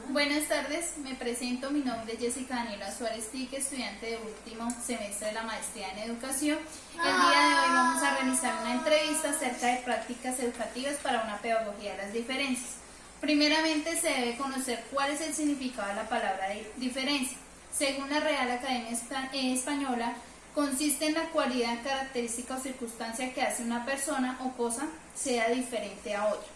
Buenas tardes, me presento, mi nombre es Jessica Daniela Suárez Tique, estudiante de último semestre de la maestría en educación. El día de hoy vamos a realizar una entrevista acerca de prácticas educativas para una pedagogía de las diferencias. Primeramente se debe conocer cuál es el significado de la palabra diferencia. Según la Real Academia Española, consiste en la cualidad, característica o circunstancia que hace una persona o cosa sea diferente a otra.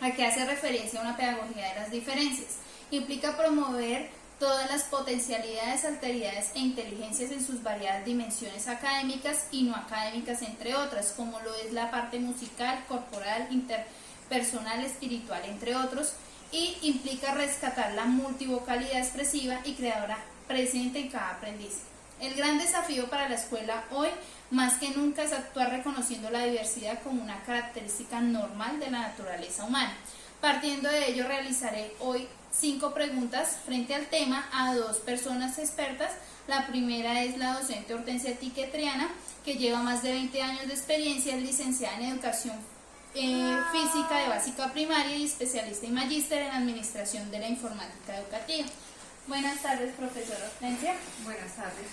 ¿A qué hace referencia una pedagogía de las diferencias? Implica promover todas las potencialidades, alteridades e inteligencias en sus variadas dimensiones académicas y no académicas, entre otras, como lo es la parte musical, corporal, interpersonal, espiritual, entre otros, y implica rescatar la multivocalidad expresiva y creadora presente en cada aprendiz. El gran desafío para la escuela hoy, más que nunca, es actuar reconociendo la diversidad como una característica normal de la naturaleza humana. Partiendo de ello, realizaré hoy 5 preguntas frente al tema a 2 personas expertas. La primera es la docente Hortensia Tique Triana, que lleva más de 20 años de experiencia, es licenciada en educación física de básica primaria y especialista y magíster en administración de la informática educativa. Buenas tardes, profesora Hortensia. Buenas tardes.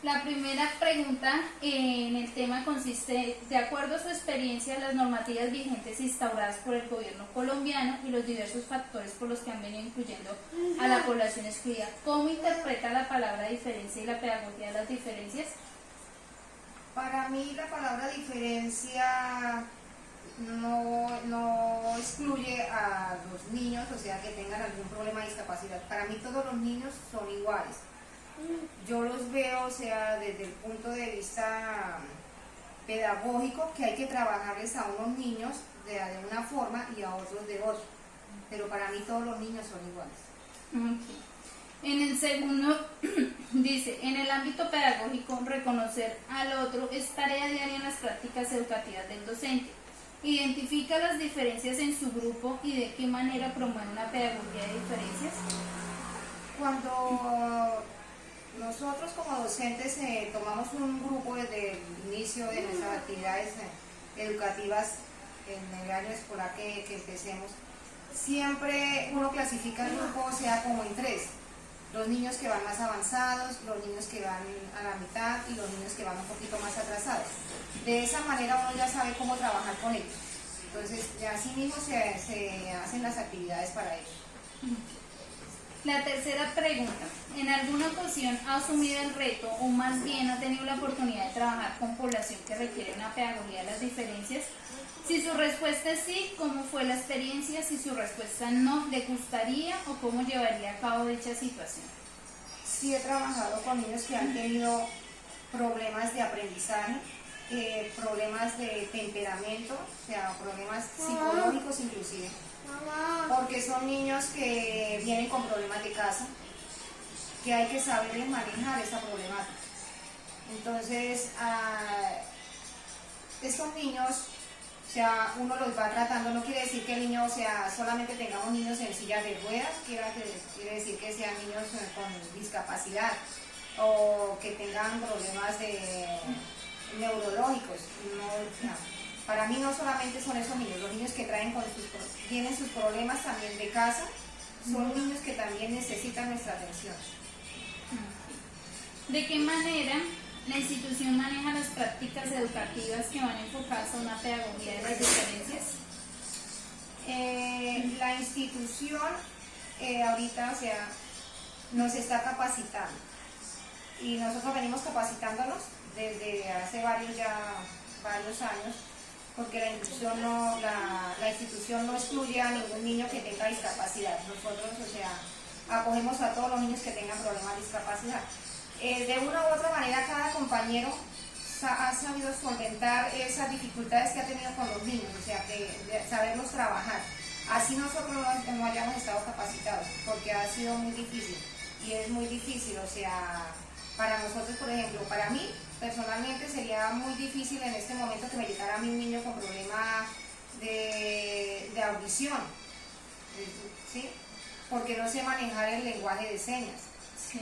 La primera pregunta en el tema consiste: de acuerdo a su experiencia, las normativas vigentes instauradas por el gobierno colombiano y los diversos factores por los que han venido incluyendo a la población excluida, ¿cómo interpreta la palabra diferencia y la pedagogía de las diferencias? Para mí la palabra diferencia no excluye a los niños, o sea, que tengan algún problema de discapacidad. Para mí todos los niños son iguales. Yo los veo, o sea, desde el punto de vista pedagógico, que hay que trabajarles a unos niños de una forma y a otros de otra. Pero para mí todos los niños son iguales. Okay. En el segundo dice: en el ámbito pedagógico, reconocer al otro es tarea diaria en las prácticas educativas del docente. Identifica las diferencias en su grupo y de qué manera promueve una pedagogía de diferencias. Cuando nosotros como docentes tomamos un grupo desde el inicio de nuestras actividades educativas en el año escolar que empecemos, siempre uno clasifica el grupo, o sea, como en 3. Los niños que van más avanzados, los niños que van a la mitad y los niños que van un poquito más atrasados. De esa manera uno ya sabe cómo trabajar con ellos. Entonces, así mismo se hacen las actividades para ellos. La tercera pregunta: ¿en alguna ocasión ha asumido el reto o más bien ha tenido la oportunidad de trabajar con población que requiere una pedagogía de las diferencias? Si su respuesta es sí, ¿cómo fue la experiencia? Si su respuesta no, ¿le gustaría o cómo llevaría a cabo dicha situación? Sí, he trabajado con niños que han tenido problemas de aprendizaje, problemas de temperamento, o sea, problemas psicológicos inclusive, porque son niños que vienen con problemas de casa, que hay que saberles manejar esa problemática. Entonces, estos niños, o sea, uno los va tratando. No quiere decir que el niño, o sea, solamente tengamos niños en sillas de ruedas, quiere decir que sean niños con discapacidad o que tengan problemas neurológicos. No, o sea, para mí no solamente son esos niños, los niños que tienen sus problemas también de casa, son niños que también necesitan nuestra atención. ¿De qué manera la institución maneja las prácticas educativas que van enfocadas a una pedagogía de las diferencias? La institución ahorita, o sea, nos está capacitando y nosotros venimos capacitándonos desde hace varios años, porque la institución no excluye a ningún niño que tenga discapacidad. Nosotros, o sea, acogemos a todos los niños que tengan problemas de discapacidad. De una u otra manera, cada compañero ha sabido solventar esas dificultades que ha tenido con los niños, o sea, de saberlos trabajar. Así nosotros no hayamos estado capacitados, porque ha sido muy difícil, y es muy difícil, o sea, para nosotros, por ejemplo, para mí, personalmente, sería muy difícil en este momento que me llegara a mí un niño con problema de audición, ¿sí? Porque no sé manejar el lenguaje de señas. Sí.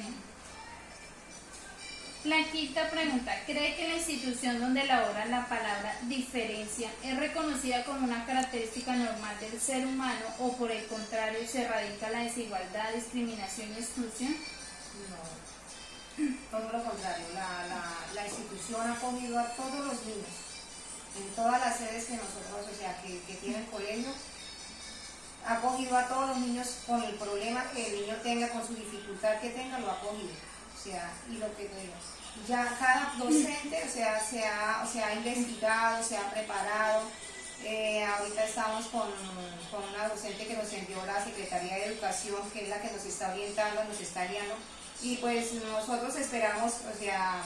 La quinta pregunta, ¿cree que la institución donde labora la palabra diferencia es reconocida como una característica normal del ser humano o por el contrario se radica la desigualdad, discriminación y exclusión? No, todo lo contrario, la institución ha acogido a todos los niños, en todas las sedes que nosotros, o sea, que tiene el colegio, ha acogido a todos los niños con el problema que el niño tenga, con su dificultad que tenga, lo ha acogido. O sea, y lo que digo, ya cada docente, o sea, se ha investigado, se ha preparado. Ahorita estamos con una docente que nos envió la Secretaría de Educación, que es la que nos está orientando, nos está guiando, y pues nosotros esperamos, o sea,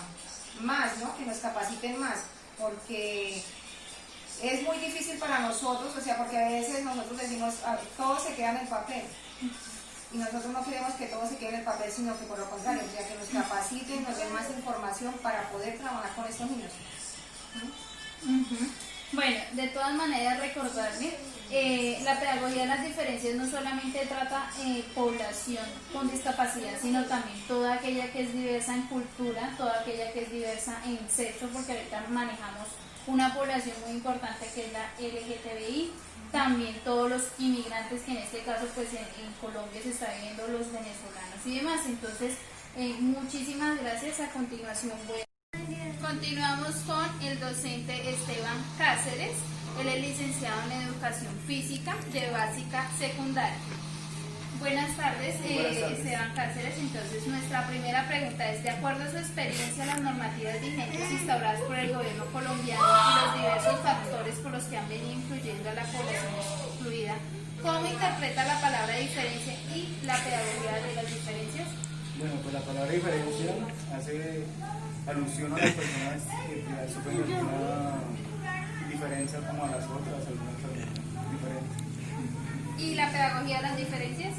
más, ¿no? Que nos capaciten más, porque es muy difícil para nosotros, o sea, porque a veces nosotros decimos, todo se queda en el papel. Y nosotros no queremos que todo se quede en el papel, sino que por lo contrario, o sea, que nos capaciten, nos den más información para poder trabajar con estos niños. Bueno, de todas maneras recordarle, la pedagogía de las diferencias no solamente trata población con discapacidad, sino también toda aquella que es diversa en cultura, toda aquella que es diversa en sexo, porque ahorita manejamos una población muy importante que es la LGTBI, también todos los inmigrantes que en este caso pues en Colombia se está viendo los venezolanos y demás. Entonces, muchísimas gracias. A continuación continuamos con el docente Esteban Cáceres. Él es licenciado en Educación Física de Básica Secundaria. Buenas tardes, Esteban Cáceres. Entonces, nuestra primera pregunta es, de acuerdo a su experiencia, las normativas vigentes instauradas por el gobierno colombiano y los diversos factores por los que han venido influyendo a la población excluida, ¿cómo interpreta la palabra diferencia y la pedagogía de las diferencias? Bueno, pues la palabra diferencia hace alusión a las personas que sufren alguna diferencia como a las otras, algunas diferentes. ¿Y la pedagogía de las diferencias?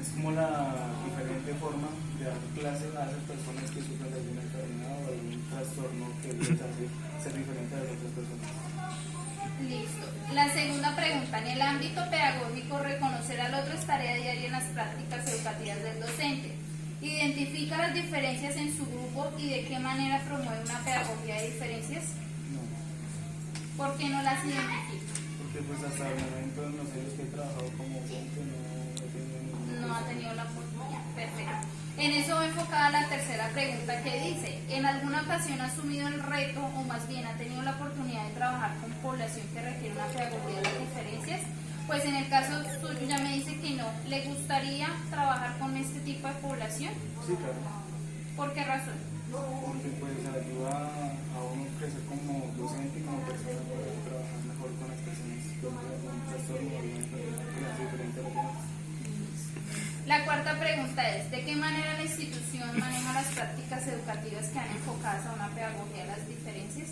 Es como la diferente forma de dar clases a esas personas que sufren de alguna enfermedad o algún trastorno que les hace ser diferente a las otras personas. Listo. La segunda pregunta, en el ámbito pedagógico, reconocer al otro es tarea diaria en las prácticas educativas del docente. ¿Identifica las diferencias en su grupo y de qué manera promueve una pedagogía de diferencias? No. ¿Por qué no las identifica? Porque pues hasta el momento en los años que he trabajado como docente no he tenido ningún... No ha tenido la oportunidad. Perfecto. En eso va enfocada la tercera pregunta que dice, ¿en alguna ocasión ha asumido el reto o más bien ha tenido la oportunidad de trabajar con población que requiere una pedagogía de las diferencias? Pues en el caso suyo ya me dice que no. ¿Le gustaría trabajar con este tipo de población? Sí, claro. ¿Por qué razón? Porque pues ayuda a uno a crecer como docente y como persona, poder trabajar mejor con las personas que tienen algún trastorno o alguna enfermedad que es diferente a los demás. La cuarta pregunta es, ¿de qué manera la institución maneja las prácticas educativas que han enfocadas a una pedagogía de las diferencias?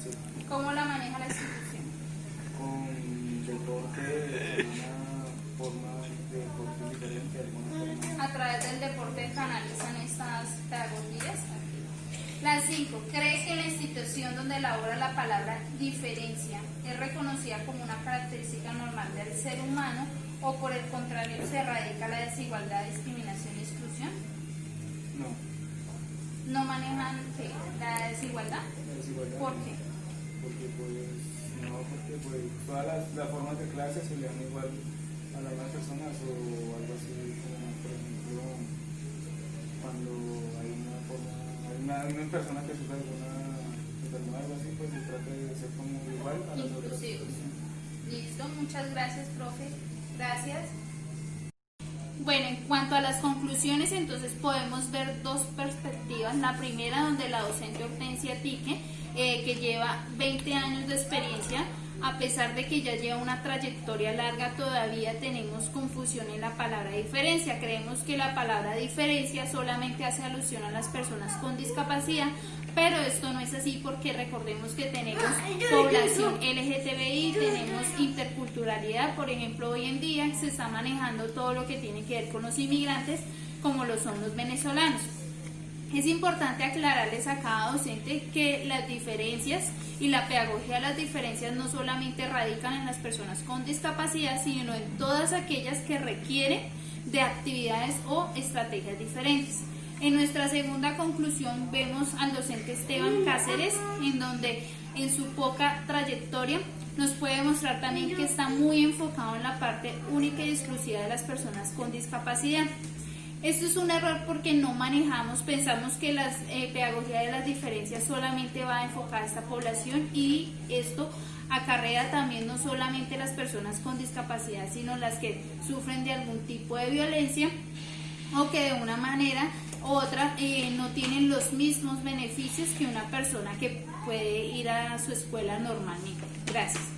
Sí. ¿Cómo la maneja la institución? Con deporte, una forma de deporte diferente, alguna forma. A través del deporte canalizan estas pedagogías. La 5. ¿Cree que la institución donde elabora la palabra diferencia es reconocida como una característica normal del ser humano o por el contrario se radica la desigualdad, discriminación y exclusión? No. ¿No manejan qué? ¿La desigualdad? La desigualdad. ¿Por qué? Porque pues todas las formas de clase se le dan igual a las demás personas o algo así, como por ejemplo cuando hay una persona que sufre alguna enfermedad o algo así, pues se trata de ser como igual a las otras. Inclusivos. Listo, muchas gracias, profe. Gracias. Bueno, en cuanto a las conclusiones, entonces podemos ver dos perspectivas. La primera, donde la docente Hortensia Tique, que lleva 20 años de experiencia, a pesar de que ya lleva una trayectoria larga, todavía tenemos confusión en la palabra diferencia. Creemos que la palabra diferencia solamente hace alusión a las personas con discapacidad, pero esto no es así porque recordemos que tenemos población LGTBI, tenemos interculturalidad. Por ejemplo, hoy en día se está manejando todo lo que tiene que ver con los inmigrantes, como lo son los venezolanos. Es importante aclararles a cada docente que las diferencias y la pedagogía de las diferencias no solamente radican en las personas con discapacidad, sino en todas aquellas que requieren de actividades o estrategias diferentes. En nuestra segunda conclusión vemos al docente Esteban Cáceres, en donde en su poca trayectoria nos puede mostrar también que está muy enfocado en la parte única y exclusiva de las personas con discapacidad. Esto es un error porque no manejamos, pensamos que la pedagogía de las diferencias solamente va enfocada a esta población, y esto acarrea también no solamente las personas con discapacidad, sino las que sufren de algún tipo de violencia o que de una manera u otra no tienen los mismos beneficios que una persona que puede ir a su escuela normalmente. Gracias.